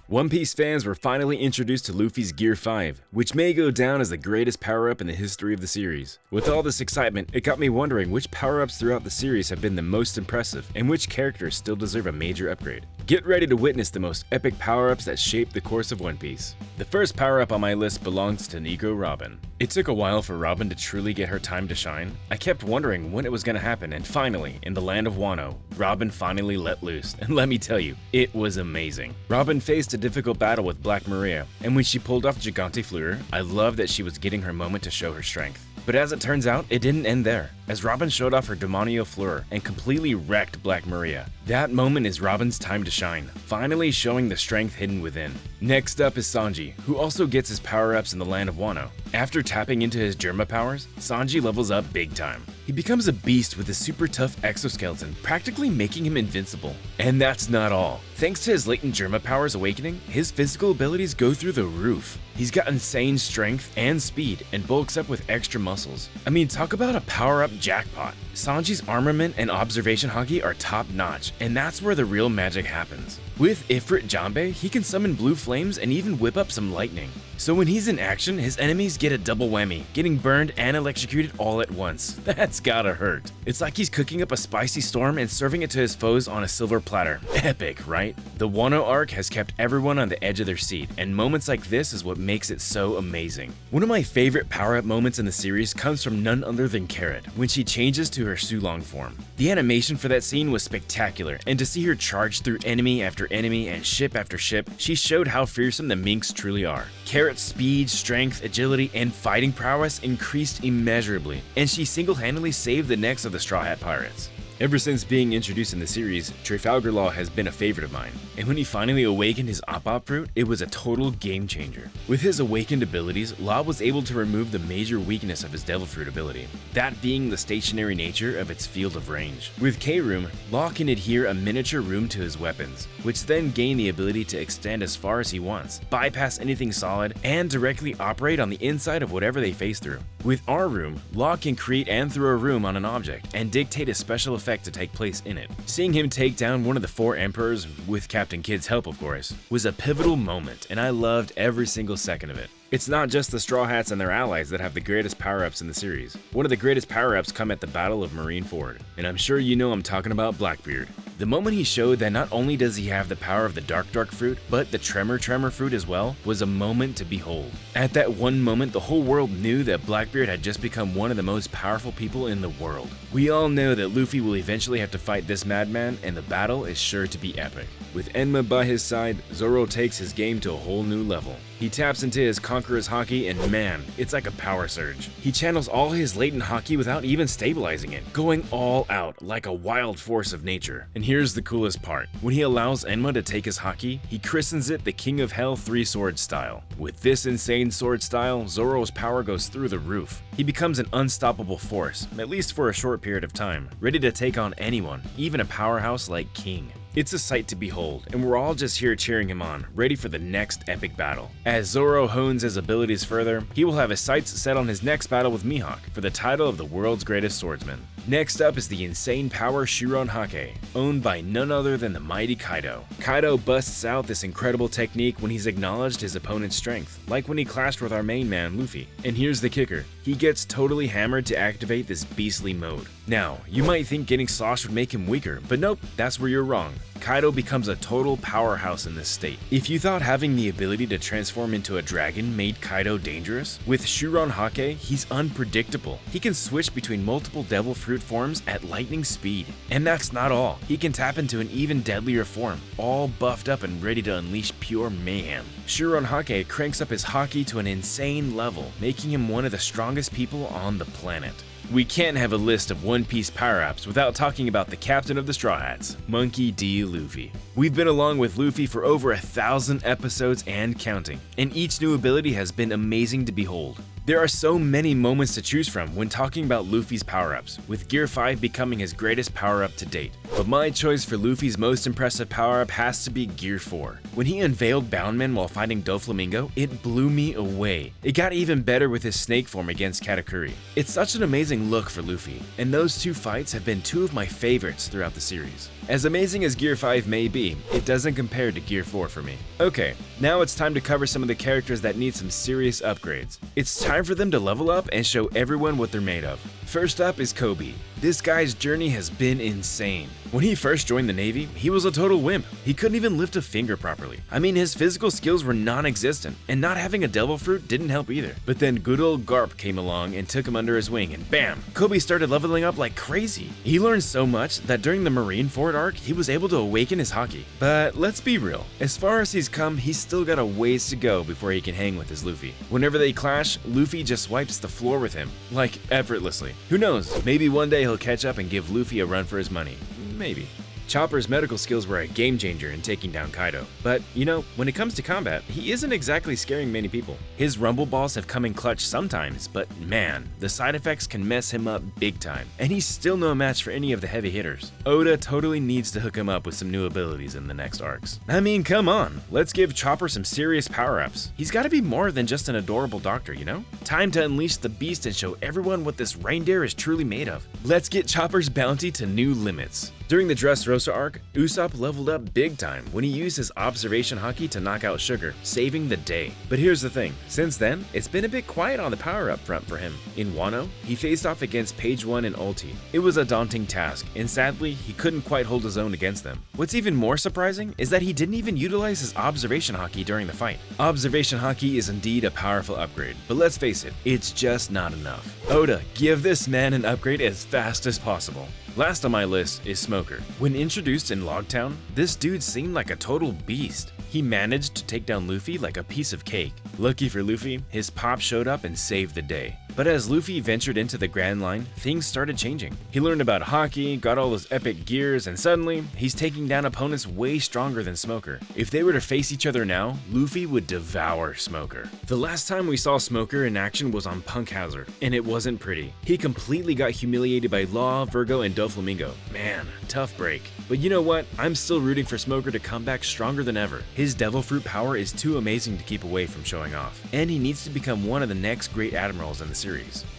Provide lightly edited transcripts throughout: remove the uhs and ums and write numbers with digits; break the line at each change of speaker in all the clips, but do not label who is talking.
One Piece fans were finally introduced to Luffy's Gear 5, which may go down as the greatest power-up in the history of the series. With all this excitement, it got me wondering which power-ups throughout the series have been the most impressive, and which characters still deserve a major upgrade. Get ready to witness the most epic power-ups that shaped the course of One Piece. The first power-up on my list belongs to Nico Robin. It took a while for Robin to truly get her time to shine. I kept wondering when it was gonna happen, and finally, in the land of Wano, Robin finally let loose, and let me tell you, it was amazing. Robin faced a difficult battle with Black Maria, and when she pulled off Gigante Fleur, I loved that she was getting her moment to show her strength. But as it turns out, it didn't end there, as Robin showed off her Demonio Fleur and completely wrecked Black Maria. That moment is Robin's time to shine, finally showing the strength hidden within. Next up is Sanji, who also gets his power-ups in the land of Wano. After tapping into his Germa powers, Sanji levels up big time. He becomes a beast with a super tough exoskeleton, practically making him invincible. And that's not all. Thanks to his latent Germa powers awakening, his physical abilities go through the roof. He's got insane strength and speed and bulks up with extra muscles. I mean, talk about a power-up jackpot. Sanji's armament and observation haki are top-notch, and that's where the real magic happens. With Ifrit Jambe, he can summon blue flames and even whip up some lightning. So when he's in action, his enemies get a double whammy, getting burned and electrocuted all at once. That's gotta hurt. It's like he's cooking up a spicy storm and serving it to his foes on a silver platter. Epic, right? The Wano arc has kept everyone on the edge of their seat, and moments like this is what makes it so amazing. One of my favorite power-up moments in the series comes from none other than Carrot, when she changes to her Sulong form. The animation for that scene was spectacular, and to see her charge through enemy after enemy and ship after ship, she showed how fearsome the minks truly are. Carrot's speed, strength, agility, and fighting prowess increased immeasurably, and she single-handedly saved the necks of the Straw Hat Pirates. Ever since being introduced in the series, Trafalgar Law has been a favorite of mine, and when he finally awakened his Op-Op fruit, it was a total game changer. With his awakened abilities, Law was able to remove the major weakness of his Devil Fruit ability, that being the stationary nature of its field of range. With K-Room, Law can adhere a miniature room to his weapons, which then gain the ability to extend as far as he wants, bypass anything solid, and directly operate on the inside of whatever they face through. With R-Room, Law can create and throw a room on an object, and dictate a special effect to take place in it. Seeing him take down one of the 4 emperors, with Captain Kidd's help of course, was a pivotal moment, and I loved every single second of it. It's not just the Straw Hats and their allies that have the greatest power-ups in the series. One of the greatest power-ups come at the Battle of Marineford, and I'm sure you know I'm talking about Blackbeard. The moment he showed that not only does he have the power of the Dark fruit, but the Tremor fruit as well, was a moment to behold. At that one moment, the whole world knew that Blackbeard had just become one of the most powerful people in the world. We all know that Luffy will eventually have to fight this madman, and the battle is sure to be epic. With Enma by his side, Zoro takes his game to a whole new level. He taps into his Conqueror's Haki, and man, it's like a power surge. He channels all his latent Haki without even stabilizing it, going all out like a wild force of nature. And here's the coolest part. When he allows Enma to take his Haki, he christens it the King of Hell 3-sword style. With this insane sword style, Zoro's power goes through the roof. He becomes an unstoppable force, at least for a short period of time, ready to take on anyone, even a powerhouse like King. It's a sight to behold, and we're all just here cheering him on, ready for the next epic battle. As Zoro hones his abilities further, he will have his sights set on his next battle with Mihawk for the title of the world's greatest swordsman. Next up is the insane power Shuron Hake, owned by none other than the mighty Kaido. Kaido busts out this incredible technique when he's acknowledged his opponent's strength, like when he clashed with our main man Luffy. And here's the kicker, he gets totally hammered to activate this beastly mode. Now, you might think getting sloshed would make him weaker, but nope, that's where you're wrong. Kaido becomes a total powerhouse in this state. If you thought having the ability to transform into a dragon made Kaido dangerous, with Shuron Hake, he's unpredictable. He can switch between multiple Devil Fruit forms at lightning speed. And that's not all. He can tap into an even deadlier form, all buffed up and ready to unleash pure mayhem. Shuron Hake cranks up his Haki to an insane level, making him one of the strongest people on the planet. We can't have a list of One Piece power-ups without talking about the captain of the Straw Hats, Monkey D. Luffy. We've been along with Luffy for over 1,000 episodes and counting, and each new ability has been amazing to behold. There are so many moments to choose from when talking about Luffy's power-ups, with Gear 5 becoming his greatest power-up to date. But my choice for Luffy's most impressive power-up has to be Gear 4. When he unveiled Boundman while fighting Doflamingo, it blew me away. It got even better with his snake form against Katakuri. It's such an amazing amazing look for Luffy, and those two fights have been two of my favorites throughout the series. As amazing as Gear 5 may be, it doesn't compare to Gear 4 for me. Okay, now it's time to cover some of the characters that need some serious upgrades. It's time for them to level up and show everyone what they're made of. First up is Kage. This guy's journey has been insane. When he first joined the Navy, he was a total wimp. He couldn't even lift a finger properly. I mean, his physical skills were non-existent, and not having a devil fruit didn't help either. But then good old Garp came along and took him under his wing, and bam! Kage started leveling up like crazy. He learned so much that during the Marineford arc, he was able to awaken his haki. But let's be real, as far as he's come, he's still got a ways to go before he can hang with his Luffy. Whenever they clash, Luffy just wipes the floor with him, like effortlessly. Who knows, maybe one day he'll catch up and give Luffy a run for his money. Maybe. Chopper's medical skills were a game changer in taking down Kaido. But, you know, when it comes to combat, he isn't exactly scaring many people. His rumble balls have come in clutch sometimes, but man, the side effects can mess him up big time. And he's still no match for any of the heavy hitters. Oda totally needs to hook him up with some new abilities in the next arcs. I mean, come on, let's give Chopper some serious power-ups. He's gotta be more than just an adorable doctor, you know? Time to unleash the beast and show everyone what this reindeer is truly made of. Let's get Chopper's bounty to new limits. During the Dressrosa arc, Usopp leveled up big time when he used his observation haki to knock out Sugar, saving the day. But here's the thing, since then, it's been a bit quiet on the power-up front for him. In Wano, he faced off against Page 1 and Ulti. It was a daunting task, and sadly, he couldn't quite hold his own against them. What's even more surprising is that he didn't even utilize his observation haki during the fight. Observation haki is indeed a powerful upgrade, but let's face it, it's just not enough. Oda, give this man an upgrade as fast as possible. Last on my list is Smoker. When introduced in Logtown, this dude seemed like a total beast. He managed to take down Luffy like a piece of cake. Lucky for Luffy, his pop showed up and saved the day. But as Luffy ventured into the Grand Line, things started changing. He learned about haki, got all those epic gears, and suddenly, he's taking down opponents way stronger than Smoker. If they were to face each other now, Luffy would devour Smoker. The last time we saw Smoker in action was on Punk Hazard, and it wasn't pretty. He completely got humiliated by Law, Virgo, and Doflamingo. Man, tough break. But you know what? I'm still rooting for Smoker to come back stronger than ever. His Devil Fruit power is too amazing to keep away from showing off, and he needs to become one of the next great admirals in the series.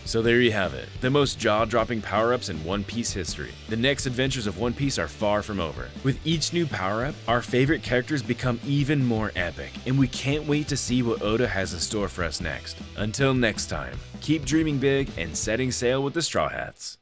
So there you have it, the most jaw-dropping power-ups in One Piece history. The next adventures of One Piece are far from over. With each new power-up, our favorite characters become even more epic, and we can't wait to see what Oda has in store for us next. Until next time, keep dreaming big and setting sail with the Straw Hats.